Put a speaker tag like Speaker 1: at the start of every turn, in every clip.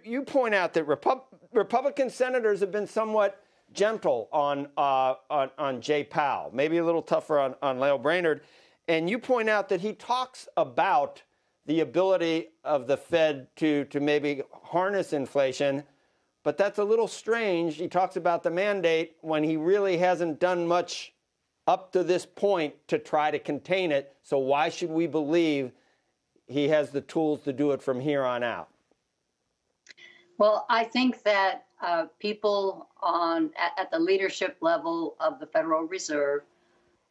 Speaker 1: You point out that Republican senators have been somewhat gentle on Jay Powell, maybe a little tougher on Lael Brainerd. And you point out that he talks about the ability of the Fed to maybe harness inflation, but that's a little strange. He talks about the mandate when he really hasn't done much up to this point to try to contain it. So why should we believe he has the tools to do it from here on out?
Speaker 2: Well, I think that people at the leadership level of the Federal Reserve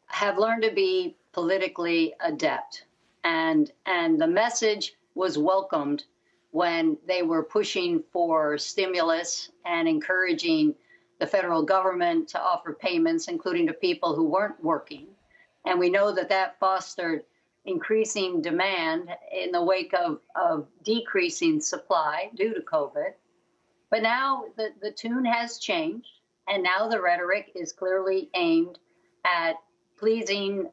Speaker 2: have learned to be politically adept. And the message was welcomed when they were pushing for stimulus and encouraging the federal government to offer payments, including to people who weren't working. And we know that that fostered increasing demand in the wake of decreasing supply due to COVID. But now the tune has changed, and now the rhetoric is clearly aimed at pleasing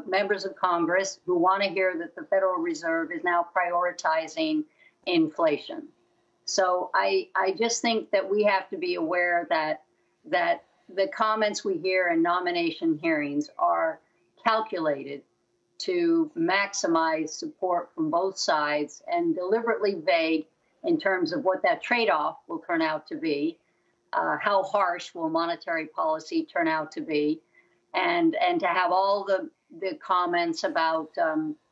Speaker 2: members of Congress who want to hear that the Federal Reserve is now prioritizing inflation. So I just think that we have to be aware that the comments we hear in nomination hearings are calculated to maximize support from both sides and deliberately vague in terms of what that trade-off will turn out to be, how harsh will monetary policy turn out to be, and to have all the comments about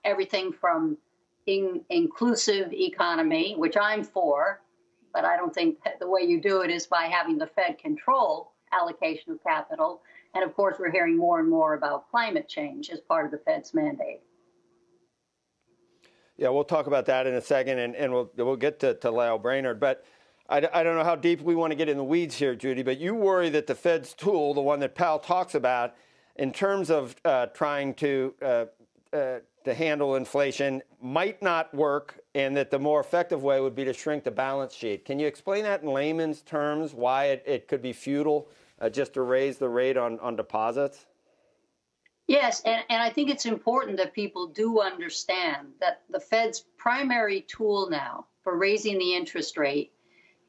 Speaker 2: everything from inclusive economy, which I'm for, but I don't think that the way you do it is by having the Fed control allocation of capital. And of course, we're hearing more and more about climate change as part of the Fed's mandate.
Speaker 1: Yeah, we'll talk about that in a second, and we'll get to Lael Brainerd. But I don't know how deep we want to get in the weeds here, Judy, but you worry that the Fed's tool, the one that Powell talks about, in terms of trying to handle inflation, might not work, and that the more effective way would be to shrink the balance sheet. Can you explain that in layman's terms, why it could be futile just to raise the rate on deposits?
Speaker 2: Yes, and I think it's important that people do understand that the Fed's primary tool now for raising the interest rate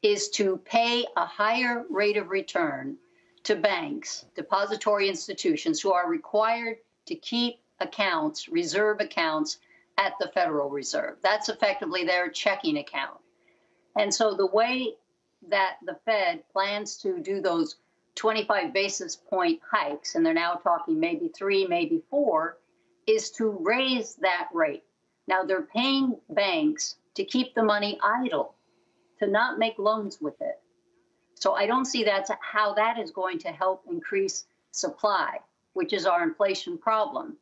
Speaker 2: is to pay a higher rate of return to banks, depository institutions who are required to keep accounts, reserve accounts at the Federal Reserve. That's effectively their checking account. And so the way that the Fed plans to do those 25 basis point hikes, and they're now talking maybe 3, maybe 4, is to raise that rate. Now, they're paying banks to keep the money idle, to not make loans with it. So I don't see that's how that is going to help increase supply, which is our inflation problem.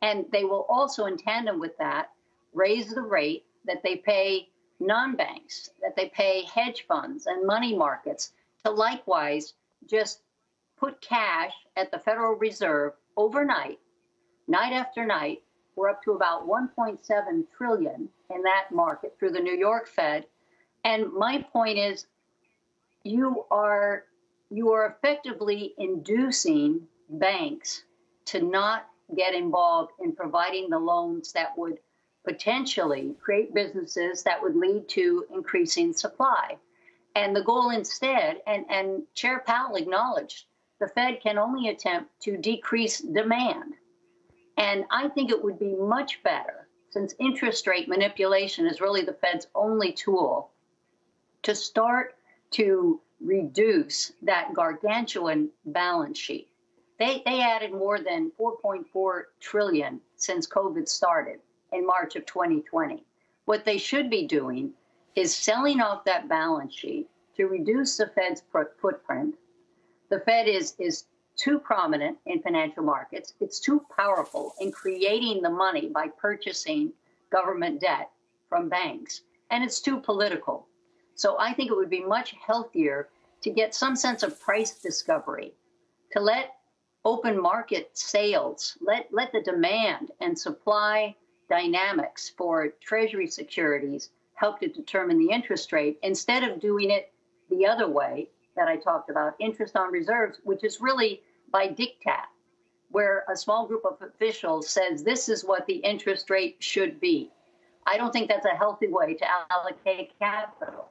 Speaker 2: And they will also, in tandem with that, raise the rate that they pay non-banks, that they pay hedge funds and money markets to likewise just put cash at the Federal Reserve overnight, night after night. We're up to about 1.7 trillion in that market through the New York Fed. And my point is, you are effectively inducing banks to not get involved in providing the loans that would potentially create businesses that would lead to increasing supply. And the goal instead, and Chair Powell acknowledged, the Fed can only attempt to decrease demand. And I think it would be much better, since interest rate manipulation is really the Fed's only tool, to start to reduce that gargantuan balance sheet. They added more than 4.4 trillion since COVID started in March of 2020. What they should be doing is selling off that balance sheet to reduce the Fed's footprint. The Fed is too prominent in financial markets. It's too powerful in creating the money by purchasing government debt from banks. And it's too political. So I think it would be much healthier to get some sense of price discovery, to let open market sales, let the demand and supply dynamics for Treasury securities help to determine the interest rate, instead of doing it the other way that I talked about, interest on reserves, which is really by diktat, where a small group of officials says this is what the interest rate should be. I don't think that's a healthy way to allocate capital.